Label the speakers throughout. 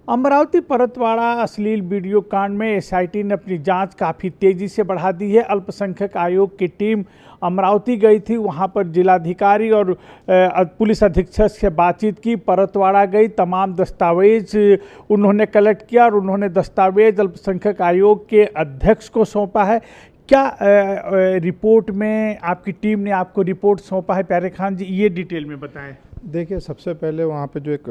Speaker 1: अमरावती परतवाड़ा अश्लील वीडियो कांड में एसआईटी ने अपनी जांच काफ़ी तेज़ी से बढ़ा दी है। अल्पसंख्यक आयोग की टीम अमरावती गई थी, वहां पर जिलाधिकारी और पुलिस अधीक्षक से बातचीत की। परतवाड़ा गई, तमाम दस्तावेज उन्होंने कलेक्ट किया और उन्होंने दस्तावेज अल्पसंख्यक आयोग के अध्यक्ष को सौंपा है। क्या रिपोर्ट में आपकी टीम ने आपको रिपोर्ट सौंपा है प्यारे खान जी, ये डिटेल में बताएं।
Speaker 2: देखिए, सबसे पहले वहाँ पे जो एक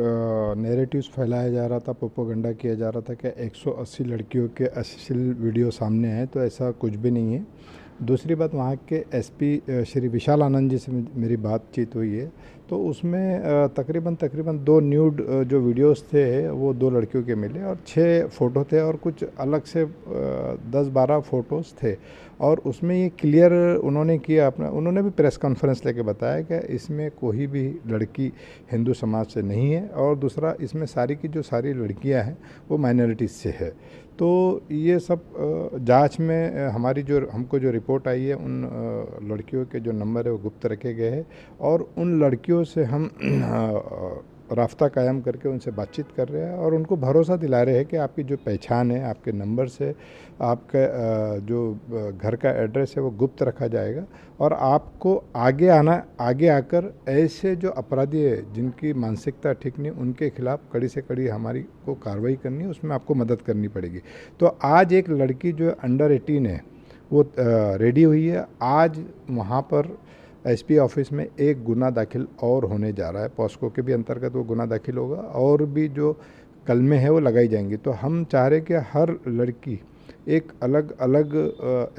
Speaker 2: नैरेटिव्स फैलाया जा रहा था, प्रोपेगेंडा किया जा रहा था कि 180 लड़कियों के अश्लील वीडियो सामने आए, तो ऐसा कुछ भी नहीं है। दूसरी बात, वहाँ के एसपी श्री विशाल आनंद जी से मेरी बातचीत हुई है, तो उसमें तकरीबन 2 न्यूड जो वीडियोस थे वो 2 लड़कियों के मिले और 6 फ़ोटो थे और कुछ अलग से 10-12 फ़ोटोज़ थे। और उसमें ये क्लियर उन्होंने किया अपना, उन्होंने भी प्रेस कॉन्फ्रेंस लेके बताया कि इसमें कोई भी लड़की हिंदू समाज से नहीं है और दूसरा इसमें सारी की जो सारी लड़कियां हैं वो माइनॉरिटीज़ से है। तो ये सब जांच में हमको जो रिपोर्ट आई है, उन लड़कियों के जो नंबर है वो गुप्त रखे गए हैं और उन लड़कियों से हम राब्ता कायम करके उनसे बातचीत कर रहे हैं और उनको भरोसा दिला रहे हैं कि आपकी जो पहचान है, आपके नंबर से आपका जो घर का एड्रेस है वो गुप्त रखा जाएगा और आपको आगे आकर ऐसे जो अपराधी है जिनकी मानसिकता ठीक नहीं, उनके खिलाफ कड़ी से कड़ी हमारी को कार्रवाई करनी है, उसमें आपको मदद करनी पड़ेगी। तो आज एक लड़की जो अंडर 18 है वो रेडी हुई है। आज वहाँ पर एसपी ऑफिस में एक गुना दाखिल और होने जा रहा है, पॉस्को के भी अंतर्गत वो गुना दाखिल होगा और भी जो कलमे हैं वो लगाई जाएंगी। तो हम चाह रहे कि हर लड़की एक अलग अलग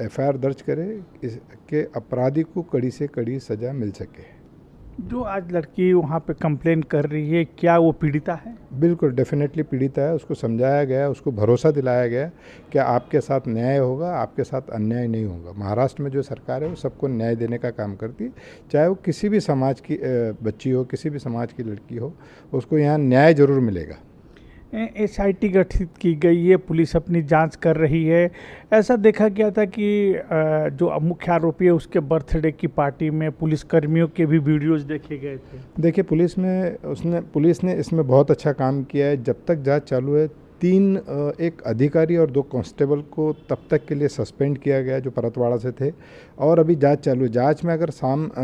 Speaker 2: एफआईआर दर्ज करे, इसके अपराधी को कड़ी से कड़ी सज़ा मिल सके।
Speaker 1: जो आज लड़की वहाँ पे कंप्लेन कर रही है, क्या वो पीड़िता है?
Speaker 2: बिल्कुल, डेफिनेटली पीड़िता है। उसको समझाया गया, उसको भरोसा दिलाया गया कि आपके साथ न्याय होगा, आपके साथ अन्याय नहीं होगा। महाराष्ट्र में जो सरकार है वो सबको न्याय देने का काम करती है, चाहे वो किसी भी समाज की बच्ची हो, किसी भी समाज की लड़की हो, उसको यहाँ न्याय जरूर मिलेगा।
Speaker 1: एसआईटी गठित की गई है, पुलिस अपनी जांच कर रही है। ऐसा देखा गया था कि जो मुख्य आरोपी है उसके बर्थडे की पार्टी में पुलिस कर्मियों के भी वीडियोस देखे गए थे।
Speaker 2: देखिए, पुलिस ने इसमें बहुत अच्छा काम किया है। जब तक जांच चालू है, 3 एक अधिकारी और 2 कांस्टेबल को तब तक के लिए सस्पेंड किया गया जो परतवाड़ा से थे और अभी जांच चालू है। जांच में अगर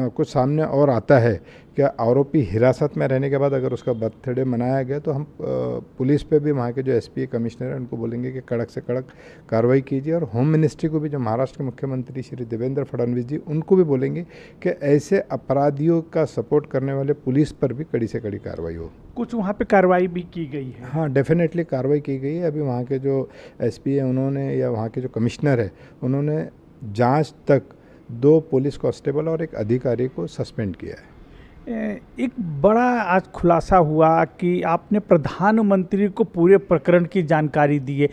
Speaker 2: कुछ सामने और आता है कि आरोपी हिरासत में रहने के बाद अगर उसका बर्थडे मनाया गया, तो हम पुलिस पे भी, वहाँ के जो एसपी कमिश्नर हैं उनको बोलेंगे कि कड़क से कड़क कार्रवाई कीजिए और होम मिनिस्ट्री को भी, जो महाराष्ट्र के मुख्यमंत्री श्री देवेंद्र फडणवीस जी, उनको भी बोलेंगे कि ऐसे अपराधियों का सपोर्ट करने वाले पुलिस पर भी कड़ी से कड़ी कार्रवाई हो।
Speaker 1: कुछ वहाँ पे कार्रवाई भी की गई है?
Speaker 2: हाँ, डेफिनेटली कार्रवाई की गई है। अभी वहाँ के जो एसपी है उन्होंने, या वहाँ के जो कमिश्नर है उन्होंने जांच तक 2 पुलिस कांस्टेबल और एक अधिकारी को सस्पेंड किया है।
Speaker 1: एक बड़ा आज खुलासा हुआ कि आपने प्रधानमंत्री को पूरे प्रकरण की जानकारी दी है।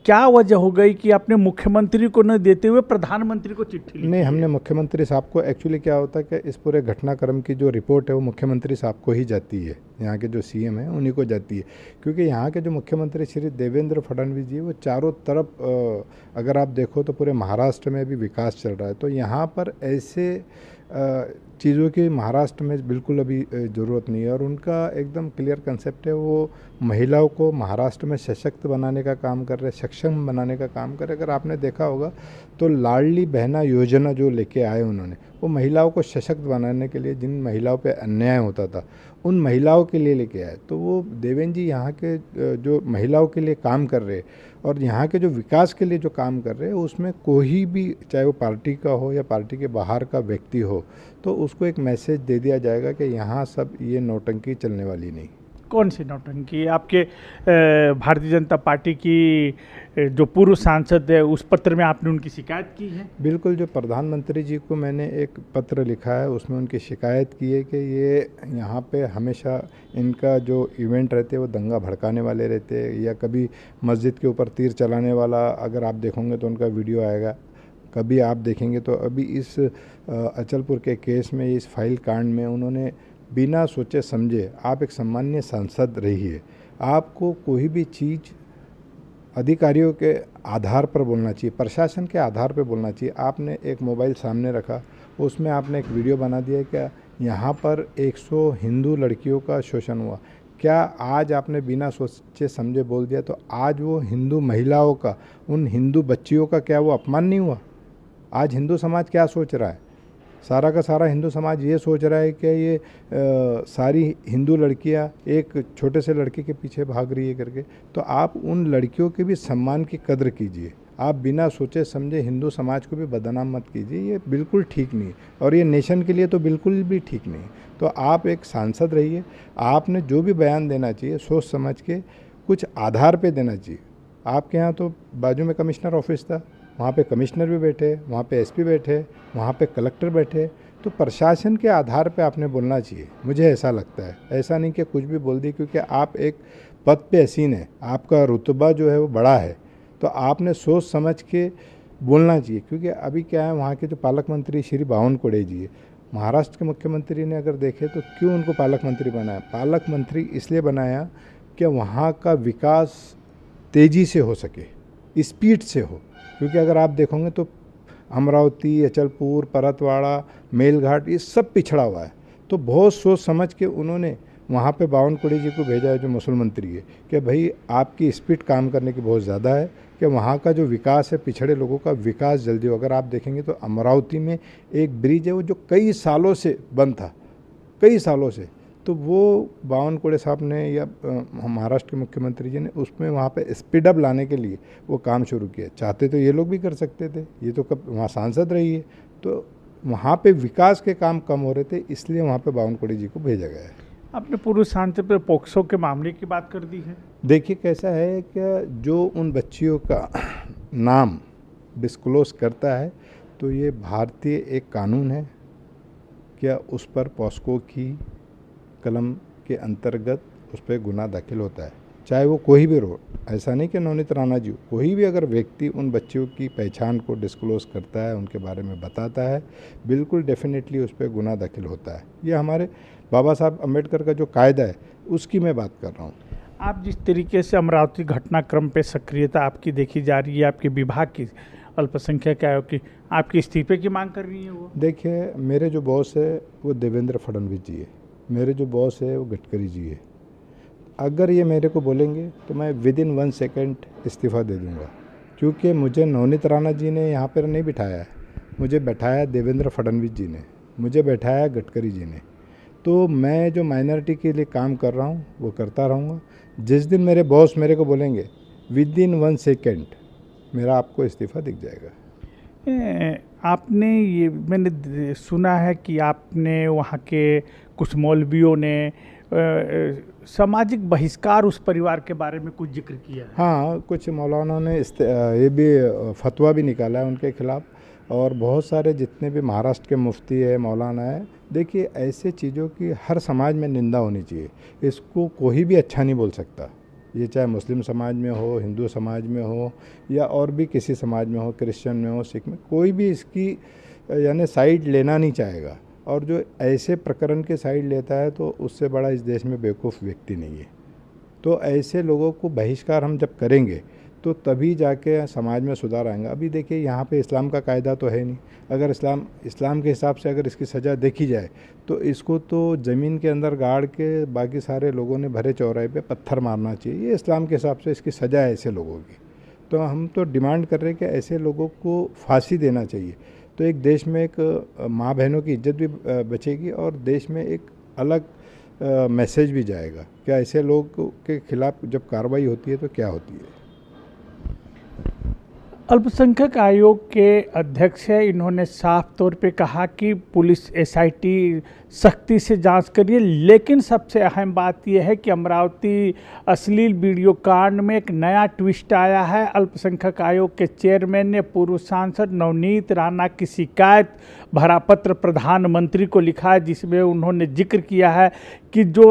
Speaker 1: क्या वजह हो गई कि आपने मुख्यमंत्री को न देते हुए प्रधानमंत्री को चिट्ठी लिखी?
Speaker 2: नहीं, हमने मुख्यमंत्री साहब को, एक्चुअली क्या होता है कि इस पूरे घटनाक्रम की जो रिपोर्ट है वो मुख्यमंत्री साहब को ही जाती है, यहाँ के जो सीएम हैं उन्हीं को जाती है, क्योंकि यहाँ के जो मुख्यमंत्री श्री देवेंद्र फडणवीस जी, वो चारों तरफ अगर आप देखो तो पूरे महाराष्ट्र में भी विकास चल रहा है। तो यहाँ पर ऐसे चीज़ों की महाराष्ट्र में बिल्कुल अभी ज़रूरत नहीं है और उनका एकदम क्लियर कंसेप्ट है। वो महिलाओं को महाराष्ट्र में सशक्त बनाने का काम कर रहे, सक्षम बनाने का काम कर रहे। अगर आपने देखा होगा तो लाडली बहना योजना जो लेके आए उन्होंने, वो महिलाओं को सशक्त बनाने के लिए, जिन महिलाओं पे अन्याय होता था उन महिलाओं के लिए लेके आए। तो वो देवेंद्र जी यहाँ के जो महिलाओं के लिए काम कर रहे और यहाँ के जो विकास के लिए जो काम कर रहे हैं, उसमें कोई भी, चाहे वो पार्टी का हो या पार्टी के बाहर का व्यक्ति हो, तो उसको एक मैसेज दे दिया जाएगा कि यहाँ सब ये नौटंकी चलने वाली नहीं।
Speaker 1: कौन सी नौटंकी? आपके भारतीय जनता पार्टी की जो पूर्व सांसद है, उस पत्र में आपने उनकी शिकायत की है?
Speaker 2: बिल्कुल, जो प्रधानमंत्री जी को मैंने एक पत्र लिखा है उसमें उनकी शिकायत की है कि ये यहाँ पे हमेशा इनका जो इवेंट रहते हैं वो दंगा भड़काने वाले रहते हैं, या कभी मस्जिद के ऊपर तीर चलाने वाला, अगर आप देखोगे तो उनका वीडियो आएगा, कभी आप देखेंगे तो अभी इस अचलपुर के केस में, इस फाइल कांड में उन्होंने बिना सोचे समझे, आप एक सामान्य सांसद रहिए, आपको कोई भी चीज़ अधिकारियों के आधार पर बोलना चाहिए, प्रशासन के आधार पर बोलना चाहिए। आपने एक मोबाइल सामने रखा, उसमें आपने एक वीडियो बना दिया कि यहाँ पर 100 हिंदू लड़कियों का शोषण हुआ। क्या आज आपने बिना सोचे समझे बोल दिया तो आज वो हिंदू महिलाओं का, उन हिंदू बच्चियों का क्या वो अपमान नहीं हुआ? आज हिंदू समाज क्या सोच रहा है? सारा का सारा हिंदू समाज ये सोच रहा है कि ये सारी हिंदू लड़कियां एक छोटे से लड़के के पीछे भाग रही है करके। तो आप उन लड़कियों के भी सम्मान की कद्र कीजिए। आप बिना सोचे समझे हिंदू समाज को भी बदनाम मत कीजिए, ये बिल्कुल ठीक नहीं है और ये नेशन के लिए तो बिल्कुल भी ठीक नहीं है। तो आप एक सांसद रहिए, आपने जो भी बयान देना चाहिए सोच समझ के कुछ आधार पे देना चाहिए। आपके यहाँ तो बाजू में कमिश्नर ऑफिस था, वहाँ पे कमिश्नर भी बैठे, वहाँ पे एसपी बैठे, वहाँ पे कलेक्टर बैठे, तो प्रशासन के आधार पे आपने बोलना चाहिए, मुझे ऐसा लगता है। ऐसा नहीं कि कुछ भी बोल दी, क्योंकि आप एक पद पे हसीन है, आपका रुतबा जो है वो बड़ा है, तो आपने सोच समझ के बोलना चाहिए। क्योंकि अभी क्या है, वहाँ के जो पालक मंत्री श्री बावनकुळे जी है, महाराष्ट्र के मुख्यमंत्री ने अगर देखे तो क्यों उनको पालक मंत्री बनाया? पालक मंत्री इसलिए बनाया कि वहाँ का विकास तेज़ी से हो सके, स्पीड से हो। क्योंकि अगर आप देखोगे तो अमरावती, अचलपुर, परतवाड़ा, मेलघाट ये सब पिछड़ा हुआ है। तो बहुत सोच समझ के उन्होंने वहाँ पे बावनकुळे जी को भेजा है, जो मुस्लिम मंत्री है, कि भाई आपकी स्पीड काम करने की बहुत ज़्यादा है, कि वहाँ का जो विकास है, पिछड़े लोगों का विकास जल्दी हो। अगर आप देखेंगे तो अमरावती में एक ब्रिज है वो जो कई सालों से बंद था, कई सालों से, तो वो बावनकुळे साहब ने या महाराष्ट्र के मुख्यमंत्री जी ने उसमें वहाँ पे स्पीड अप लाने के लिए वो काम शुरू किया। चाहते तो ये लोग भी कर सकते थे, ये तो कब वहाँ सांसद रही है, तो वहाँ पे विकास के काम कम हो रहे थे, इसलिए वहाँ पे बावनकुळे जी को भेजा गया है।
Speaker 1: आपने पूर्व सांसद पर पोक्सो के मामले की बात कर दी है।
Speaker 2: देखिए कैसा है कि जो उन बच्चियों का नाम डिस्क्लोज करता है, तो ये भारतीय एक कानून है, क्या उस पर पॉस्को की कलम के अंतर्गत उस पर गुनाह दाखिल होता है, चाहे वो कोई भी हो। ऐसा नहीं कि नवनीत राणा जी, कोई भी अगर व्यक्ति उन बच्चियों की पहचान को डिस्क्लोज करता है, उनके बारे में बताता है, बिल्कुल डेफिनेटली उस पर गुनाह दाखिल होता है। ये हमारे बाबा साहब अम्बेडकर का जो कायदा है उसकी मैं बात कर रहा हूँ।
Speaker 1: आप जिस तरीके से अमरावती घटनाक्रम पे सक्रियता आपकी देखी जा रही है, आपके विभाग की अल्पसंख्यक आयोग की, आपके इस्तीफे की मांग कर रही है वो?
Speaker 2: देखिए, मेरे जो बॉस है वो देवेंद्र फडणवीस जी है, मेरे जो बॉस है वो गडकरी जी है। अगर ये मेरे को बोलेंगे तो मैं विदिन 1 सेकेंड इस्तीफ़ा दे दूँगा, क्योंकि मुझे नवनीत राणा जी ने यहाँ पर नहीं बिठाया है, मुझे बैठाया देवेंद्र फडणवीस जी ने, मुझे बैठाया गडकरी जी ने। तो मैं जो माइनॉरिटी के लिए काम कर रहा हूँ वो करता रहूँगा। जिस दिन मेरे बॉस मेरे को बोलेंगे विदिन 1 सेकेंड मेरा आपको इस्तीफ़ा दिख जाएगा।
Speaker 1: आपने ये मैंने सुना है कि आपने वहाँ के कुछ मौलवियों ने सामाजिक बहिष्कार उस परिवार के बारे में कुछ जिक्र किया है।
Speaker 2: हाँ, कुछ मौलाना ने ये भी फतवा भी निकाला है उनके खिलाफ़, और बहुत सारे जितने भी महाराष्ट्र के मुफ्ती है, मौलाना है। देखिए, ऐसे चीज़ों की हर समाज में निंदा होनी चाहिए, इसको कोई भी अच्छा नहीं बोल सकता। ये चाहे मुस्लिम समाज में हो, हिंदू समाज में हो, या और भी किसी समाज में हो, क्रिश्चियन में हो, सिख में, कोई भी इसकी यानी साइड लेना नहीं चाहेगा। और जो ऐसे प्रकरण के साइड लेता है तो उससे बड़ा इस देश में बेवकूफ़ व्यक्ति नहीं है। तो ऐसे लोगों को बहिष्कार हम जब करेंगे तो तभी जाके समाज में सुधार आएगा। अभी देखिए, यहाँ पे इस्लाम का कायदा तो है नहीं। अगर इस्लाम के हिसाब से अगर इसकी सज़ा देखी जाए तो इसको तो ज़मीन के अंदर गाड़ के बाकी सारे लोगों ने भरे चौराहे पे पत्थर मारना चाहिए। ये इस्लाम के हिसाब से इसकी सज़ा है ऐसे लोगों की। तो हम तो डिमांड कर रहे हैं कि ऐसे लोगों को फांसी देना चाहिए। तो एक देश में एक माँ बहनों की इज्जत भी बचेगी और देश में एक अलग मैसेज भी जाएगा कि ऐसे लोग के खिलाफ़ जब कार्रवाई होती है तो क्या होती है।
Speaker 1: अल्पसंख्यक आयोग के अध्यक्ष है, इन्होंने साफ तौर पे कहा कि पुलिस एसआईटी सख्ती से जांच करिए, लेकिन सबसे अहम बात यह है कि अमरावती अश्लील वीडियो कांड में एक नया ट्विस्ट आया है। अल्पसंख्यक आयोग के चेयरमैन ने पूर्व सांसद नवनीत राणा की शिकायत भरा पत्र प्रधानमंत्री को लिखा है, जिसमें उन्होंने जिक्र किया है कि जो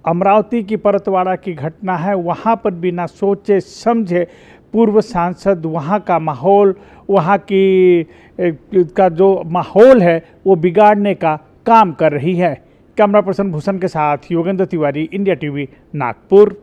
Speaker 1: अमरावती की परतवाड़ा की घटना है, वहाँ पर बिना सोचे समझे पूर्व सांसद वहाँ का माहौल, वहाँ की का जो माहौल है वो बिगाड़ने का काम कर रही है। कैमरा पर्सन भूषण के साथ योगेंद्र तिवारी, इंडिया टीवी, नागपुर।